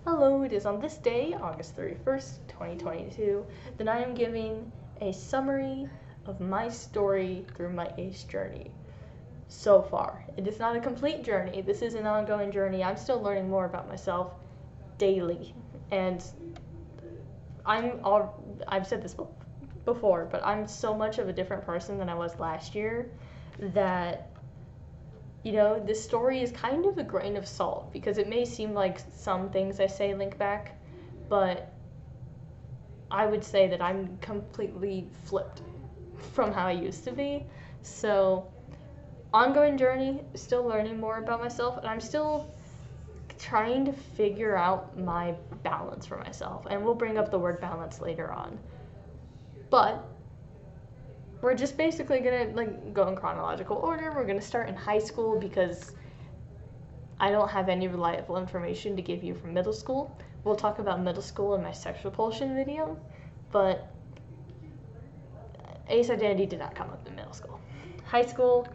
Hello, it is on this day, August 31st, 2022, that I am giving a summary of my story through my ACE journey so far. It is not a complete journey. This is an ongoing journey. I'm still learning more about myself daily. And I've said this before, but I'm so much of a different person than I was last year that this story is kind of a grain of salt because it may seem like some things I say link back, but I would say that I'm completely flipped from how I used to be. So, ongoing journey, still learning more about myself, and I'm still trying to figure out my balance for myself. And we'll bring up the word balance later on. But we're just basically gonna go in chronological order. We're gonna start in high school because I don't have any reliable information to give you from middle school. We'll talk about middle school in my sex repulsion video, but ACE identity did not come up in middle school. High school,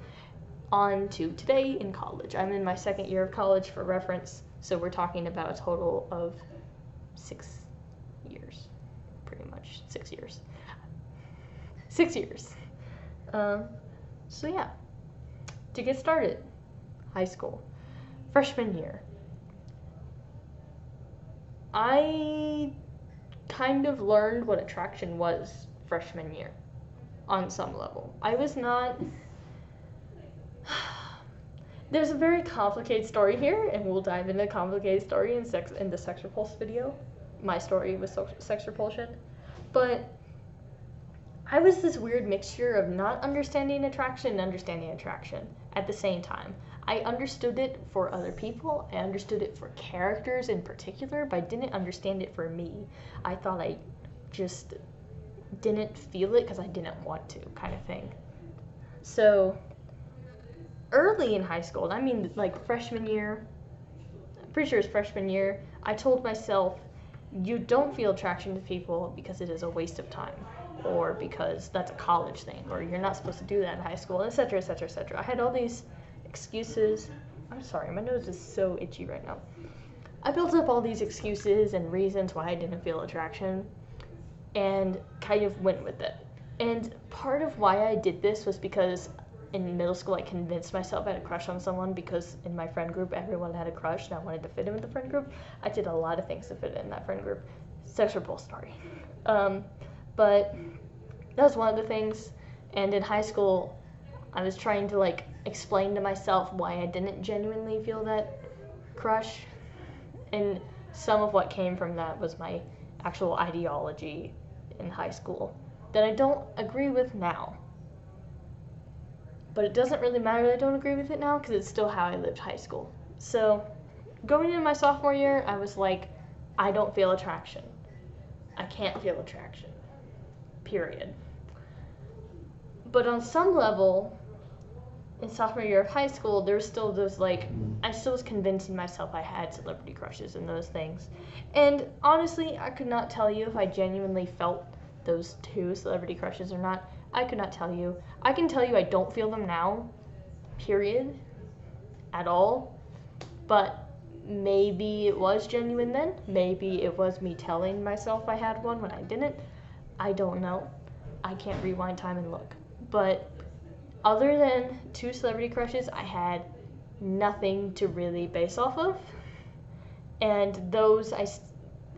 on to today in college. I'm in my second year of college for reference, so we're talking about a total of 6 years, pretty much 6 years. 6 years. So yeah, to get started, high school, freshman year. I kind of learned what attraction was freshman year on some level. I was not... There's a very complicated story here, and we'll dive into the complicated story in the sex repulse video. My story with sex repulsion. But I was this weird mixture of not understanding attraction and understanding attraction at the same time. I understood it for other people, I understood it for characters in particular, but I didn't understand it for me. I thought I just didn't feel it because I didn't want to, kind of thing. So, early in high school, I mean like freshman year, I'm pretty sure it's freshman year, I told myself, you don't feel attraction to people because it is a waste of time, or because that's a college thing, or you're not supposed to do that in high school, etc., etc., etc. I had all these excuses. I'm sorry, my nose is so itchy right now. I built up all these excuses and reasons why I didn't feel attraction, and kind of went with it. And part of why I did this was because in middle school I convinced myself I had a crush on someone because in my friend group everyone had a crush and I wanted to fit in with the friend group. I did a lot of things to fit in that friend group. Sex repulse story. But that was one of the things, and in high school I was trying to explain to myself why I didn't genuinely feel that crush, and some of what came from that was my actual ideology in high school that I don't agree with now. But it doesn't really matter that I don't agree with it now because it's still how I lived high school. So going into my sophomore year, I was like, I don't feel attraction. I can't feel attraction. Period. But on some level, in sophomore year of high school, there's still those I still was convincing myself I had celebrity crushes and those things. And honestly, I could not tell you if I genuinely felt those two celebrity crushes or not. I could not tell you. I can tell you I don't feel them now, period, at all. But maybe it was genuine then. Maybe it was me telling myself I had one when I didn't. I don't know. I can't rewind time and look. But other than two celebrity crushes, I had nothing to really base off of. And those,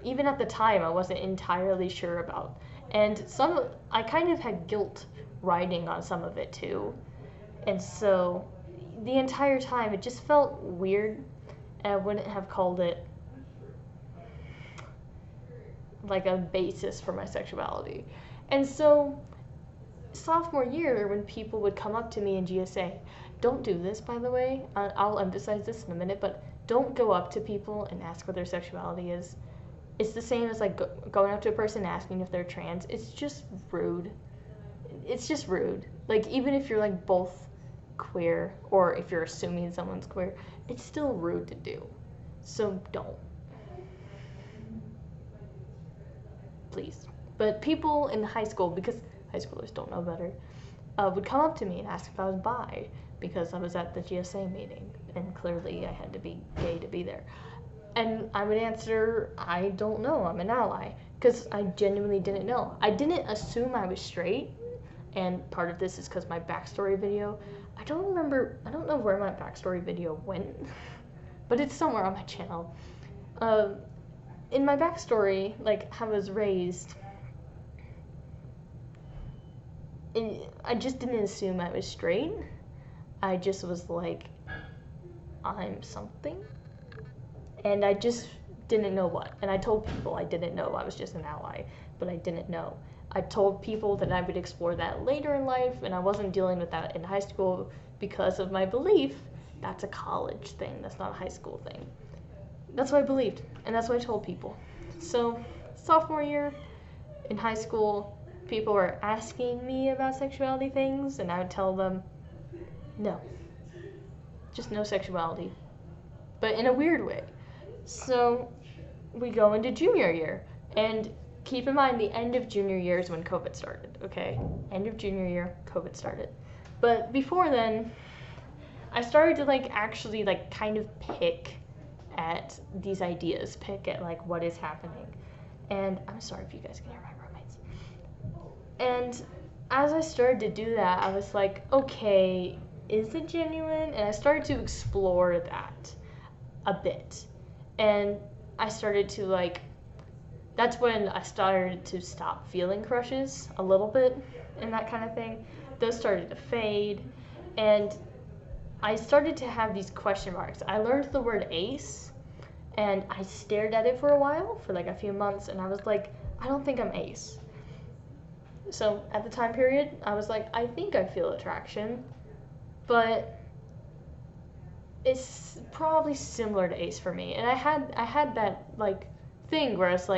even at the time, I wasn't entirely sure about. And I kind of had guilt riding on some of it too. And so the entire time it just felt weird, and I wouldn't have called it like a basis for my sexuality. And so sophomore year, when people would come up to me in GSA, don't do this, by the way, I'll emphasize this in a minute, but don't go up to people and ask what their sexuality is. It's the same as going up to a person asking if they're trans. It's just rude. It's just rude. Even if you're both queer, or if you're assuming someone's queer, it's still rude to do. So don't. Please. But people in high school, because high schoolers don't know better, would come up to me and ask if I was bi because I was at the GSA meeting, and clearly I had to be gay to be there. And I would answer, I don't know, I'm an ally. Because I genuinely didn't know. I didn't assume I was straight, and part of this is because my backstory video, I don't know where my backstory video went, but it's somewhere on my channel. In my backstory, like how I was raised, I just didn't assume I was straight. I just was like, I'm something. And I just didn't know what. And I told people I didn't know. I was just an ally, but I didn't know. I told people that I would explore that later in life, and I wasn't dealing with that in high school because of my belief that's a college thing, that's not a high school thing. That's what I believed, and that's what I told people. So, sophomore year in high school, people were asking me about sexuality things, and I would tell them, no. Just no sexuality. But in a weird way. So, we go into junior year, and keep in mind the end of junior year is when COVID started, okay? End of junior year, COVID started. But before then, I started to actually kind of pick at these ideas, pick at what is happening. And I'm sorry if you guys can hear my roommates. And as I started to do that, I was like, okay, is it genuine? And I started to explore that a bit. And I started to that's when I started to stop feeling crushes a little bit and that kind of thing. Those started to fade, and I started to have these question marks. I learned the word ace, and I stared at it for a while, for a few months, and I was like, I don't think I'm ace. So at the time period, I was like, I think I feel attraction, but it's probably similar to ace for me. And I had that thing where it's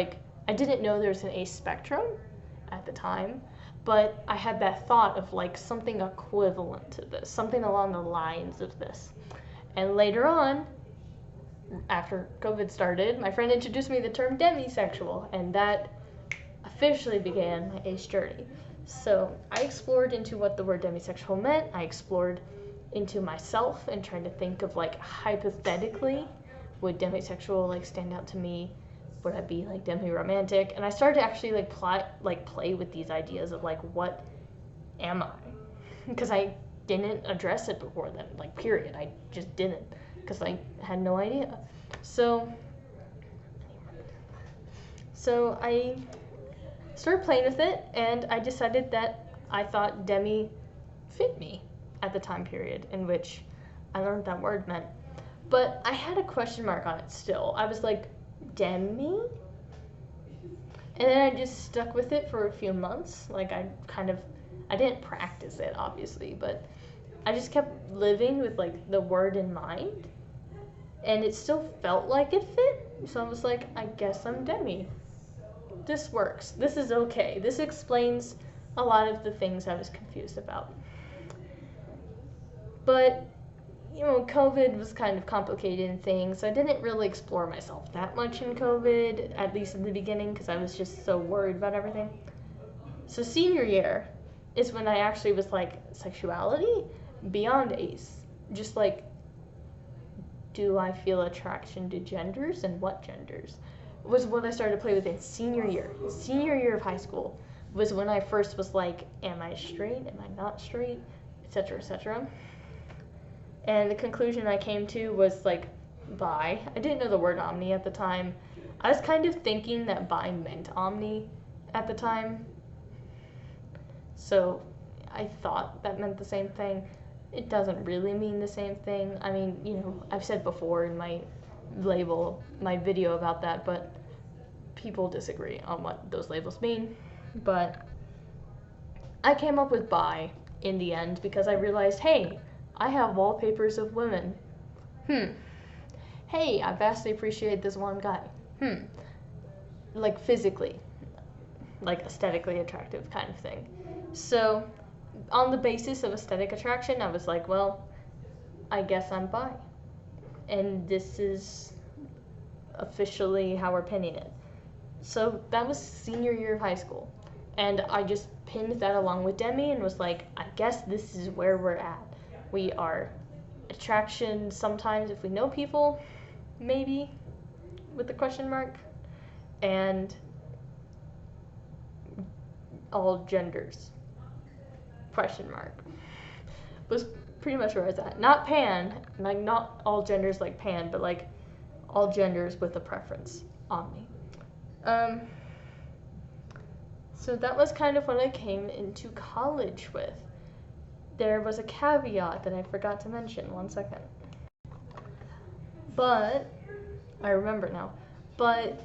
I didn't know there was an ace spectrum at the time, but I had that thought of something equivalent to this, something along the lines of this. And later on, after COVID started, my friend introduced me the term demisexual, and that officially began my ace journey. So I explored into what the word demisexual meant. I explored into myself and trying to think of hypothetically, would demisexual stand out to me? Would I be demi-romantic? And I started to actually play with these ideas of what am I? Because I didn't address it before then, period. I just didn't, because I had no idea. So I started playing with it, and I decided that I thought demi fit me at the time period in which I learned that word meant. But I had a question mark on it still. I was like, demi? And then I just stuck with it for a few months. I didn't practice it, obviously, but I just kept living with the word in mind, and it still felt like it fit. So I was like, I guess I'm demi. This works. This is okay. This explains a lot of the things I was confused about. But COVID was kind of complicating things, so I didn't really explore myself that much in COVID, at least in the beginning, because I was just so worried about everything. So senior year is when I actually was sexuality beyond ace. Just do I feel attraction to genders, and what genders? Was what I started to play with in senior year. Senior year of high school was when I first was am I straight? Am I not straight? Etc., etc. And the conclusion I came to was bi. I didn't know the word omni at the time. I was kind of thinking that bi meant omni at the time. So I thought that meant the same thing. It doesn't really mean the same thing. I mean, I've said before in my video about that, but people disagree on what those labels mean. But I came up with bi in the end because I realized, hey, I have wallpapers of women. Hey, I vastly appreciate this one guy. Physically, aesthetically attractive kind of thing. So, on the basis of aesthetic attraction, I was like, well, I guess I'm bi. And this is officially how we're pinning it. So, that was senior year of high school. And I just pinned that along with demi and was like, I guess this is where we're at. We are attraction sometimes if we know people, maybe. with the question mark, and all genders question mark was pretty much where I was at. Not pan, like not all genders like pan, but like all genders with a preference on me. So that was kind of what I came into college with. There was a caveat that I forgot to mention. 1 second. But I remember now. But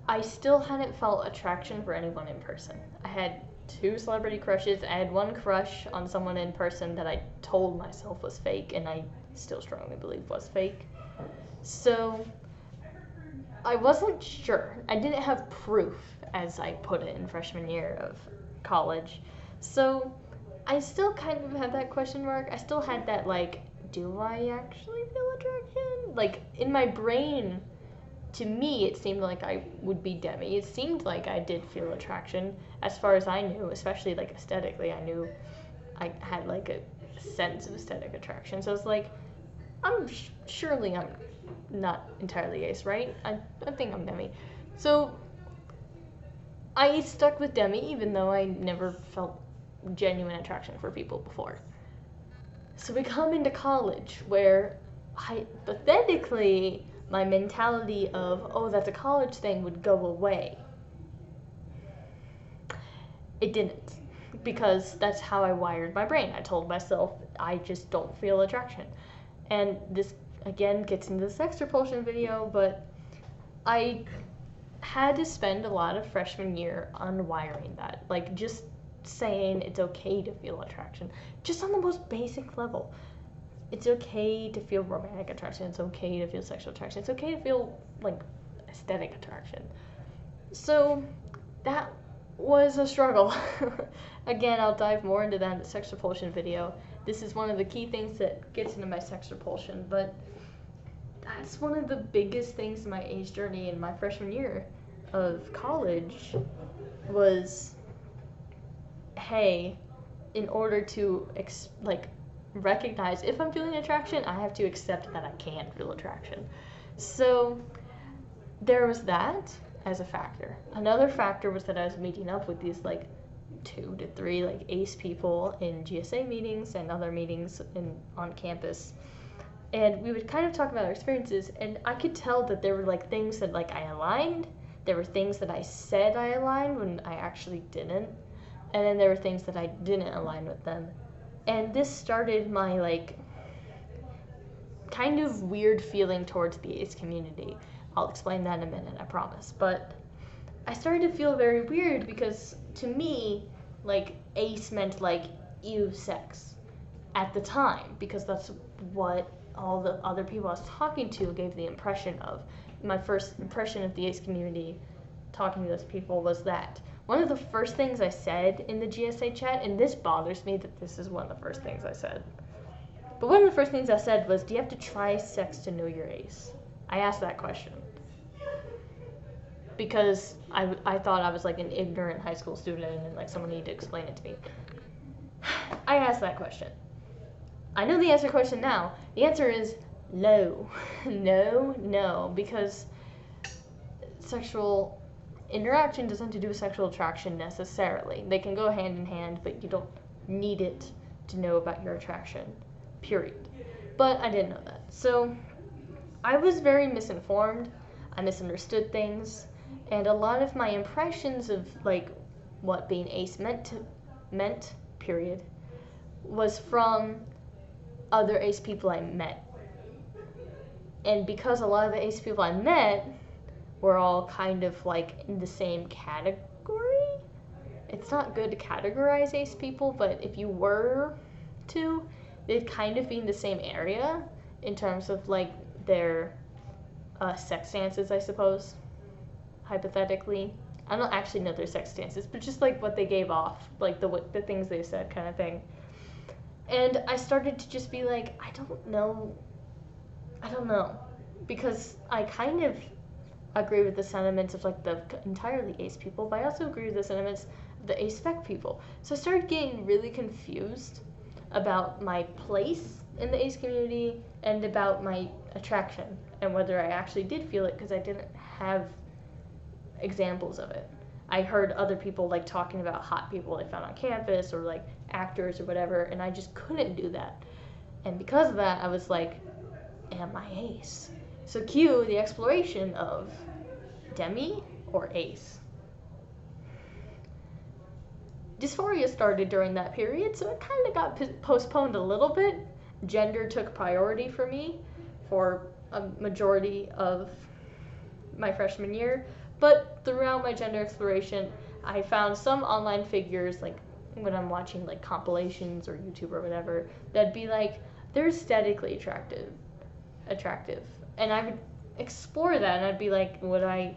I still hadn't felt attraction for anyone in person. I had 2 celebrity crushes. I had 1 crush on someone in person that I told myself was fake, and I still strongly believe was fake. So I wasn't sure. I didn't have proof, as I put it in freshman year of college. So I still kind of had that question mark. I still had that, like, do I actually feel attraction? Like, in my brain, to me, it seemed like I would be Demi. It seemed like I did feel attraction, as far as I knew, especially, like, aesthetically. I knew I had, like, a sense of aesthetic attraction. So it's like, surely I'm not entirely ace, right? I think I'm Demi. So I stuck with Demi, even though I never felt genuine attraction for people before. So we come into college, where hypothetically my mentality of, oh, that's a college thing, would go away. It didn't, because that's how I wired my brain. I told myself I just don't feel attraction. And this again gets into the sex repulsion video, but I had to spend a lot of freshman year unwiring that, like just saying it's okay to feel attraction, just on the most basic level. It's okay to feel romantic attraction, it's okay to feel sexual attraction, it's okay to feel like aesthetic attraction. So that was a struggle. Again, I'll dive more into that in the sex repulsion video. This is one of the key things that gets into my sex repulsion, but that's one of the biggest things in my age journey in my freshman year of college was, hey, in order to recognize if I'm feeling attraction, I have to accept that I can feel attraction. So there was that as a factor. Another factor was that I was meeting up with these like 2 to 3 like ace people in GSA meetings and other meetings on campus, and we would kind of talk about our experiences, and I could tell that there were like things that like I aligned, there were things that I said I aligned when I actually didn't, and then there were things that I didn't align with them. And this started my like kind of weird feeling towards the ace community. I'll explain that in a minute, I promise. But I started to feel very weird because to me, like, ace meant like ew sex at the time, because that's what all the other people I was talking to gave the impression of. My first impression of the ace community talking to those people was that. One of the first things I said in the GSA chat, and this bothers me that this is one of the first things I said, but one of the first things I said was, do you have to try sex to know your ace? I asked that question because I thought I was like an ignorant high school student and like someone needed to explain it to me. I asked that question. I know the answer to the question now. The answer is no. No, because sexual interaction doesn't have to do with sexual attraction necessarily. They can go hand in hand, but you don't need it to know about your attraction, period. But I didn't know that. So I was very misinformed. I misunderstood things, and a lot of my impressions of like what being ace meant, period, was from other ace people I met. And because a lot of the ace people I met were all kind of like in the same category. It's not good to categorize ace people, but if you were to, they'd kind of be in the same area in terms of like their sex stances, I suppose, hypothetically. I don't actually know their sex stances, but just like what they gave off, like the things they said kind of thing. And I started to just be like, I don't know, because I kind of agree with the sentiments of like the entirely ace people, but I also agree with the sentiments of the ace spec people. So I started getting really confused about my place in the ace community and about my attraction and whether I actually did feel it, because I didn't have examples of it. I heard other people like talking about hot people they found on campus or like actors or whatever, and I just couldn't do that. And because of that, I was like, am I ace? So cue the exploration of demi or ace. Dysphoria started during that period, so it kind of got postponed a little bit. Gender took priority for me for a majority of my freshman year, but throughout my gender exploration, I found some online figures, like when I'm watching like compilations or YouTube or whatever, that'd be like, they're aesthetically attractive. And I would explore that, and I'd be like, am I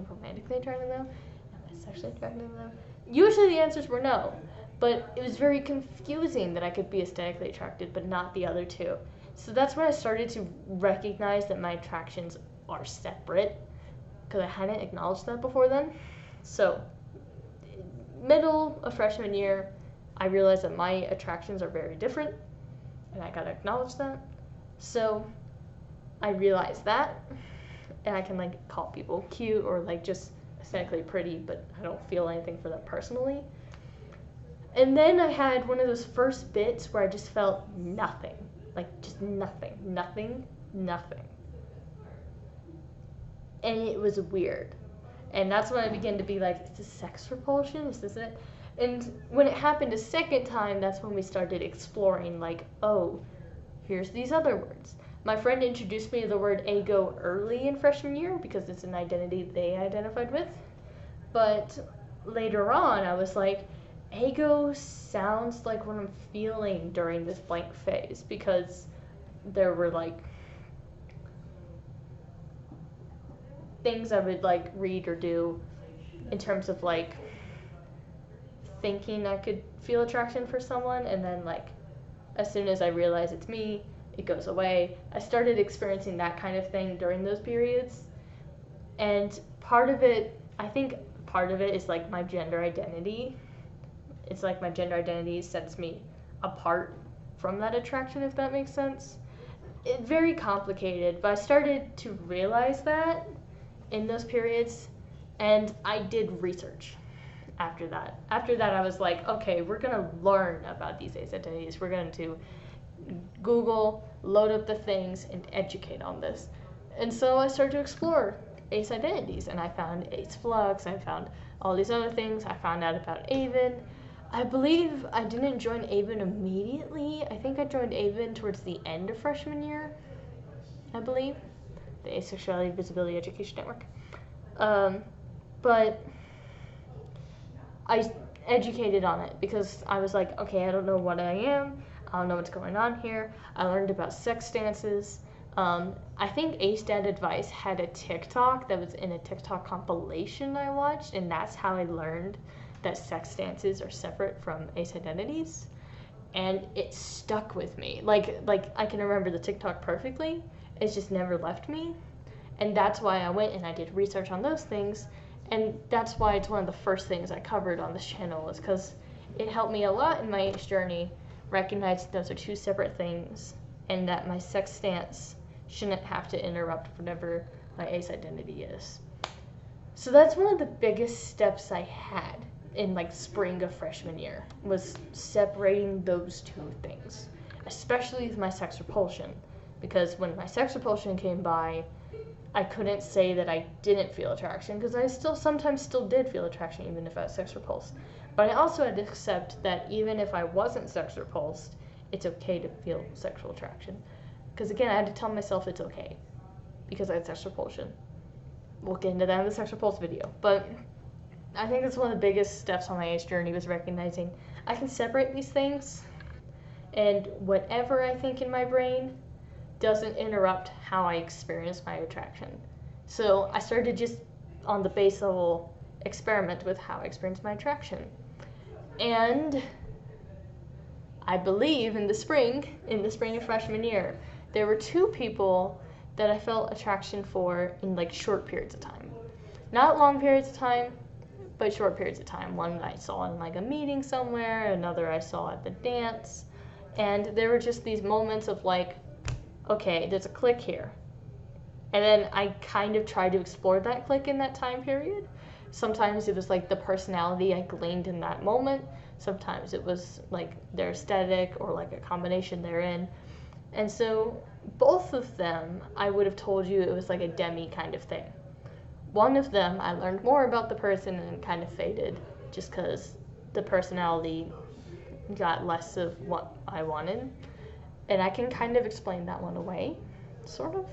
romantically attracted to them? Am I sexually attracted to them? Usually the answers were no, but it was very confusing that I could be aesthetically attracted but not the other two. So that's when I started to recognize that my attractions are separate, because I hadn't acknowledged that before then. So middle of freshman year, I realized that my attractions are very different, and I gotta acknowledge that. So I realized that, and I can like call people cute or like just aesthetically pretty, but I don't feel anything for them personally. And then I had one of those first bits where I just felt nothing, like just nothing. And it was weird. And that's when I began to be like, is this sex repulsion? Is this it? And when it happened a second time, that's when we started exploring, like, oh, here's these other words. My friend introduced me to the word ego early in freshman year because it's an identity they identified with. But later on, I was like, ego sounds like what I'm feeling during this blank phase, because there were like things I would like read or do in terms of like thinking I could feel attraction for someone, and then like as soon as I realize it's me, it goes away. I started experiencing that kind of thing during those periods, and I think part of it is like my gender identity. It's like my gender identity sets me apart from that attraction, if that makes sense. It's very complicated, but I started to realize that in those periods, and I did research after that. After that, I was like, okay, we're gonna learn about these ace identities. We're going to Google, load up the things, and educate on this. And so I started to explore ace identities, and I found ace flux, I found all these other things. I found out about AVEN. I believe I didn't join AVEN immediately. I think I joined AVEN towards the end of freshman year, I believe. The Asexuality Visibility Education Network. But I educated on it because I was like, okay, I don't know what I am. I don't know what's going on here. I learned about sex stances. I think Ace Dad Advice had a TikTok that was in a TikTok compilation I watched, and that's how I learned that sex stances are separate from ace identities. And it stuck with me. Like I can remember the TikTok perfectly. It's just never left me. And that's why I went and I did research on those things. And that's why it's one of the first things I covered on this channel, is because it helped me a lot in my ace journey recognize those are two separate things, and that my sex stance shouldn't have to interrupt whatever my ace identity is. So that's one of the biggest steps I had in like spring of freshman year, was separating those two things, especially with my sex repulsion, because when my sex repulsion came by, I couldn't say that I didn't feel attraction, because I sometimes still did feel attraction even if I was sex repulsed. But I also had to accept that even if I wasn't sex repulsed, it's okay to feel sexual attraction. Because again, I had to tell myself it's okay, because I had sex repulsion. We'll get into that in the sex repulse video. But I think that's one of the biggest steps on my ace journey, was recognizing I can separate these things, and whatever I think in my brain doesn't interrupt how I experience my attraction. So I started just on the base level experiment with how I experience my attraction. And I believe in the spring of freshman year, there were two people that I felt attraction for in like short periods of time. Not long periods of time, but short periods of time. One I saw in like a meeting somewhere, another I saw at the dance. And there were just these moments of like, okay, there's a click here. And then I kind of tried to explore that clique in that time period. Sometimes it was like the personality I gleaned in that moment. Sometimes it was like their aesthetic or like a combination therein. And so both of them, I would have told you it was like a demi kind of thing. One of them, I learned more about the person and kind of faded just because the personality got less of what I wanted. And I can kind of explain that one away, sort of.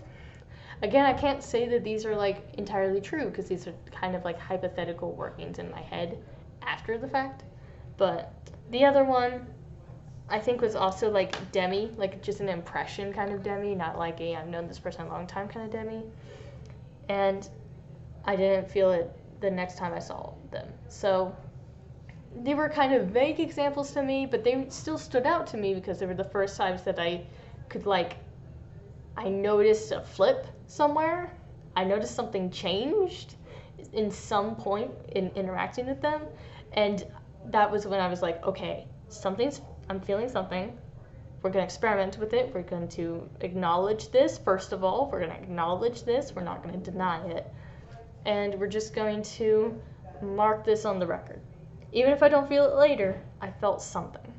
Again, I can't say that these are like entirely true because these are kind of like hypothetical workings in my head after the fact. But the other one, I think, was also like demi, like just an impression kind of demi, not like a I've known this person a long time kind of demi. And I didn't feel it the next time I saw them. So they were kind of vague examples to me, but they still stood out to me because they were the first times that I could like, I noticed a flip somewhere. I noticed something changed in some point in interacting with them. And that was when I was like, okay, I'm feeling something. We're going to experiment with it. We're going to acknowledge this, first of all. We're going to acknowledge this. We're not going to deny it. And we're just going to mark this on the record. Even if I don't feel it later, I felt something.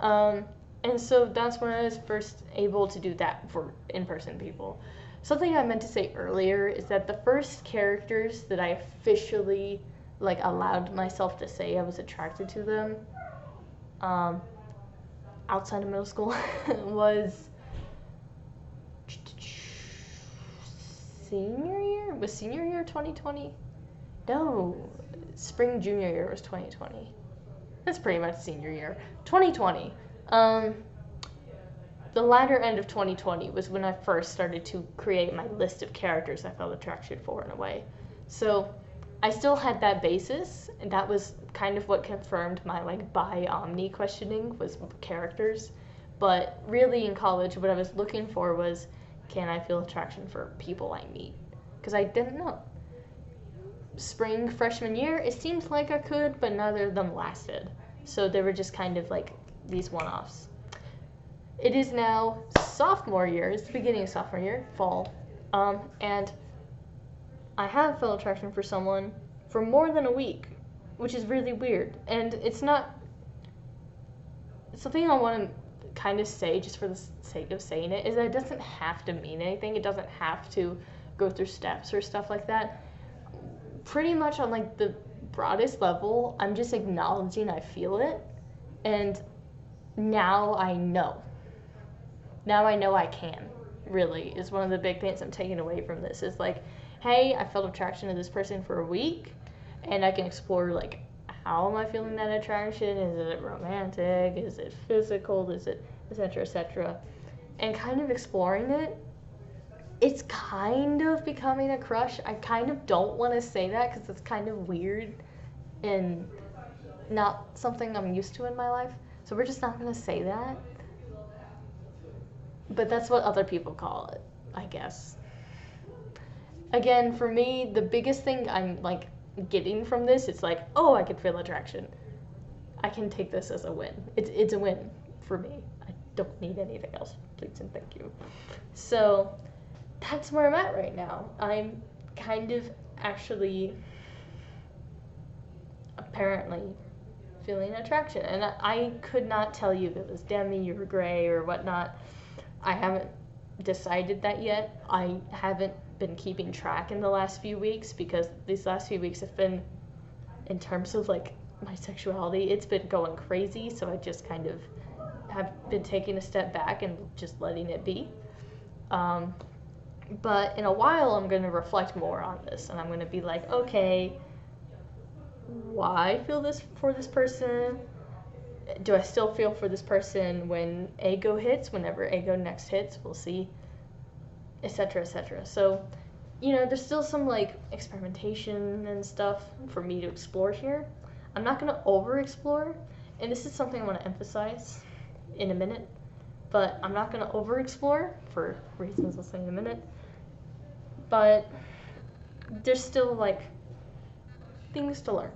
And so that's when I was first able to do that for in-person people. Something I meant to say earlier is that the first characters that I officially like allowed myself to say I was attracted to them outside of middle school was senior year? Was senior year 2020? No, spring junior year was 2020. That's pretty much senior year. 2020. The latter end of 2020 was when I first started to create my list of characters I felt attraction for in a way. So I still had that basis, and that was kind of what confirmed my like bi-omni questioning was characters. But really in college, what I was looking for was, can I feel attraction for people I meet? Because I didn't know. Spring freshman year, it seemed like I could, but neither of them lasted. So they were just kind of like these one-offs. It is now sophomore year, it's the beginning of sophomore year, fall, and I have felt attraction for someone for more than a week, which is really weird. And it's something I want to kind of say just for the sake of saying it, is that it doesn't have to mean anything. It doesn't have to go through steps or stuff like that. Pretty much on like the broadest level, I'm just acknowledging I feel it, and now I know. Now I know I can, really, is one of the big things I'm taking away from this, is like, hey, I felt attraction to this person for a week, and I can explore, like, how am I feeling that attraction? Is it romantic? Is it physical? Is it et cetera, and kind of exploring it. It's kind of becoming a crush. I kind of don't want to say that because it's kind of weird and not something I'm used to in my life, so we're just not going to say that. But that's what other people call it, I guess. Again, for me, the biggest thing I'm like getting from this, it's like, oh, I can feel attraction. I can take this as a win. It's a win for me. I don't need anything else, please and thank you. So that's where I'm at right now. I'm kind of actually apparently feeling attraction, and I could not tell you if it was demi or gray or whatnot. I haven't decided that yet. I haven't been keeping track in the last few weeks because these last few weeks have been, in terms of like my sexuality, it's been going crazy, so I just kind of have been taking a step back and just letting it be. But in a while I'm going to reflect more on this, and I'm going to be like, okay, why I feel this for this person? Do I still feel for this person when ego hits, whenever ego next hits, we'll see, etc., etc. So, you know, there's still some like experimentation and stuff for me to explore here. I'm not going to over-explore, and this is something I want to emphasize in a minute, but I'm not going to over-explore for reasons I'll say in a minute. But there's still like things to learn,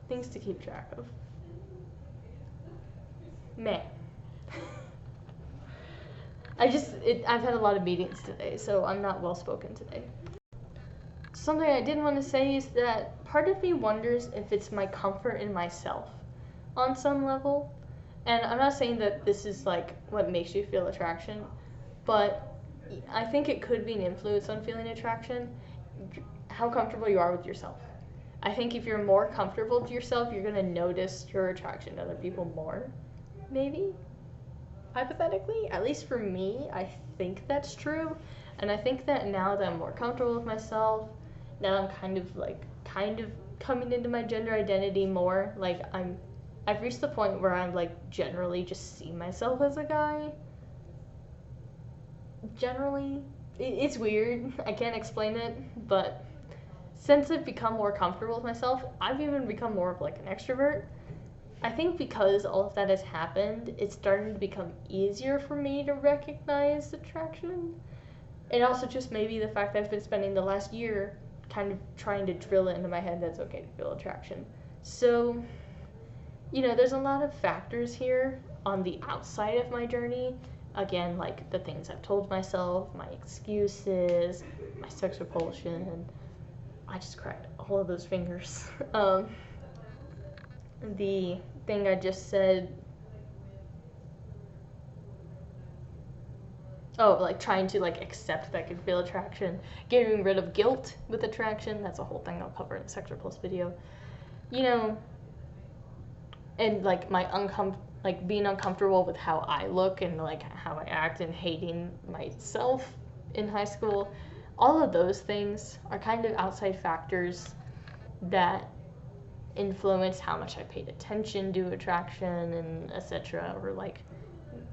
things to keep track of. Man. I've had a lot of meetings today, so I'm not well spoken today. Something I did want to say is that part of me wonders if it's my comfort in myself on some level. And I'm not saying that this is like what makes you feel attraction, but I think it could be an influence on feeling attraction, how comfortable you are with yourself. I think if you're more comfortable with yourself, you're going to notice your attraction to other people more, maybe. Hypothetically, at least for me, I think that's true. And I think that now that I'm more comfortable with myself, now I'm kind of coming into my gender identity more, like I've reached the point where I'm like generally just see myself as a guy. Generally, it's weird. I can't explain it, but since I've become more comfortable with myself, I've even become more of like an extrovert. I think because all of that has happened, it's starting to become easier for me to recognize attraction. And also just maybe the fact that I've been spending the last year kind of trying to drill it into my head that it's okay to feel attraction. So, there's a lot of factors here on the outside of my journey. Again, like the things I've told myself, my excuses, my sex repulsion, and I just cracked all of those fingers. The thing I just said, like trying to like accept that I can feel attraction, getting rid of guilt with attraction, that's a whole thing I'll cover in the Sex Repulse video. And like being uncomfortable with how I look and like how I act and hating myself in high school, all of those things are kind of outside factors that influence how much I paid attention to attraction and etc., or like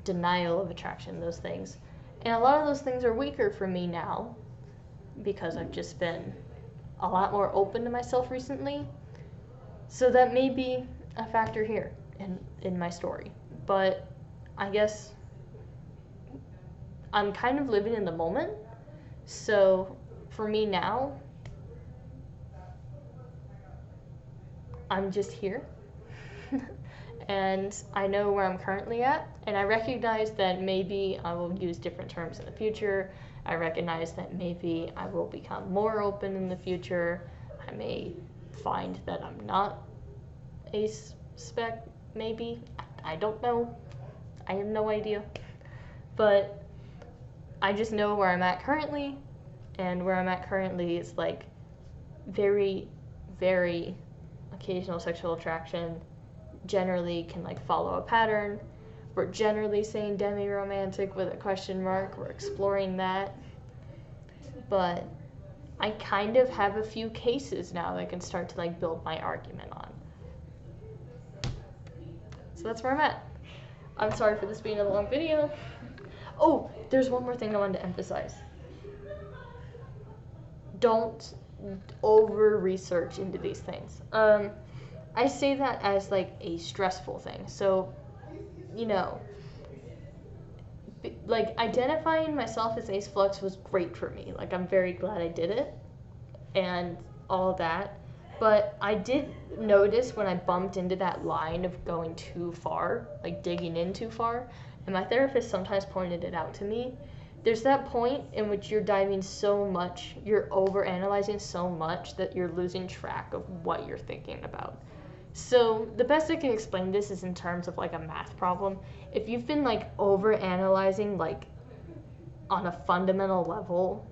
denial of attraction, those things. And a lot of those things are weaker for me now because I've just been a lot more open to myself recently. So that may be a factor here in my story. But I guess I'm kind of living in the moment. So for me now, I'm just here. And I know where I'm currently at, and I recognize that maybe I will use different terms in the future. I recognize that maybe I will become more open in the future. I may find that I'm not spec, maybe. I don't know. I have no idea. But I just know where I'm at currently, and where I'm at currently is like very, very occasional sexual attraction. Generally can like follow a pattern. We're generally saying demi-romantic with a question mark. We're exploring that. But I kind of have a few cases now that I can start to like build my argument on. So that's where I'm at. I'm sorry for this being a long video. Oh, there's one more thing I wanted to emphasize. Don't over-research into these things. I say that as like a stressful thing. So, like identifying myself as ace flux was great for me. Like I'm very glad I did it and all of that. But I did notice when I bumped into that line of going too far, like digging in too far, and my therapist sometimes pointed it out to me. There's that point in which you're diving so much, you're overanalyzing so much that you're losing track of what you're thinking about. So the best I can explain this is in terms of like a math problem. If you've been like overanalyzing like on a fundamental level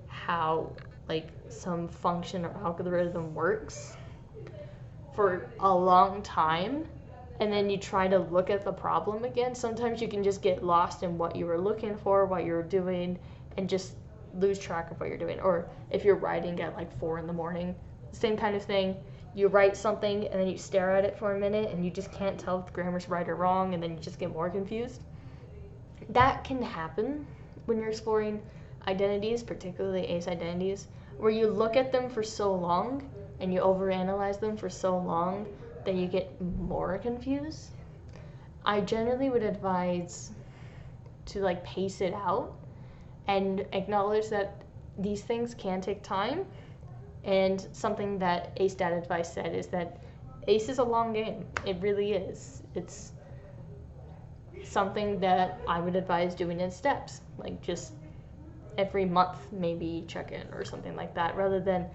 how like some function or algorithm works for a long time, and then you try to look at the problem again, sometimes you can just get lost in what you were looking for, what you were doing, and just lose track of what you're doing. Or if you're writing at like 4 a.m, same kind of thing. You write something and then you stare at it for a minute and you just can't tell if the grammar's right or wrong, and then you just get more confused. That can happen when you're exploring identities, particularly ace identities, where you look at them for so long and you overanalyze them for so long that you get more confused. I generally would advise to like pace it out and acknowledge that these things can take time. And something that Ace Dad Advice said is that Ace is a long game. It really is. something that I would advise doing in steps, like just every month maybe check in or something like that, rather than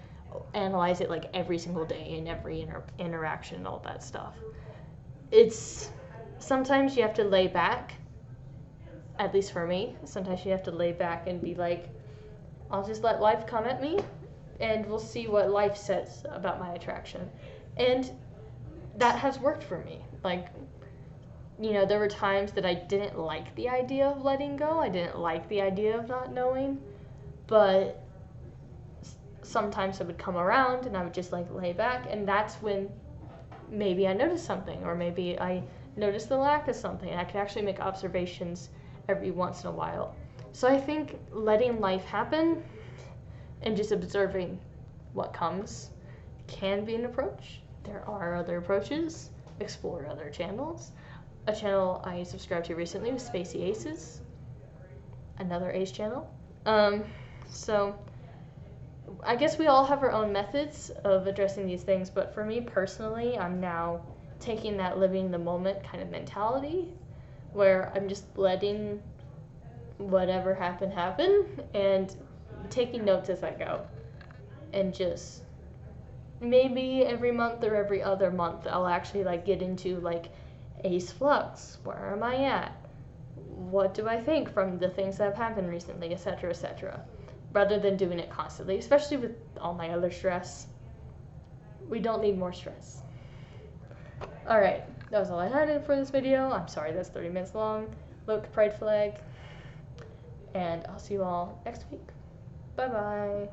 analyze it like every single day and every interaction and all that stuff. It's sometimes you have to lay back, at least for me, sometimes you have to lay back and be like, I'll just let life come at me and we'll see what life says about my attraction. And that has worked for me. Like, you know, there were times that I didn't like the idea of letting go. I didn't like the idea of not knowing. But sometimes it would come around and I would just like lay back. And that's when maybe I noticed something, or maybe I noticed the lack of something. I could actually make observations every once in a while. So I think letting life happen and just observing what comes can be an approach. There are other approaches. Explore other channels. A channel I subscribed to recently was Spacey Aces, another Ace channel. So I guess we all have our own methods of addressing these things, but for me personally, I'm now taking that living the moment kind of mentality, where I'm just letting whatever happen, and taking notes as I go. And just maybe every month or every other month, I'll actually like get into like Ace Flux. Where am I at? What do I think from the things that have happened recently, etc., etc. Rather than doing it constantly, especially with all my other stress. We don't need more stress. Alright, that was all I had for this video. I'm sorry that's 30 minutes long. Look, pride flag. And I'll see you all next week. Bye-bye.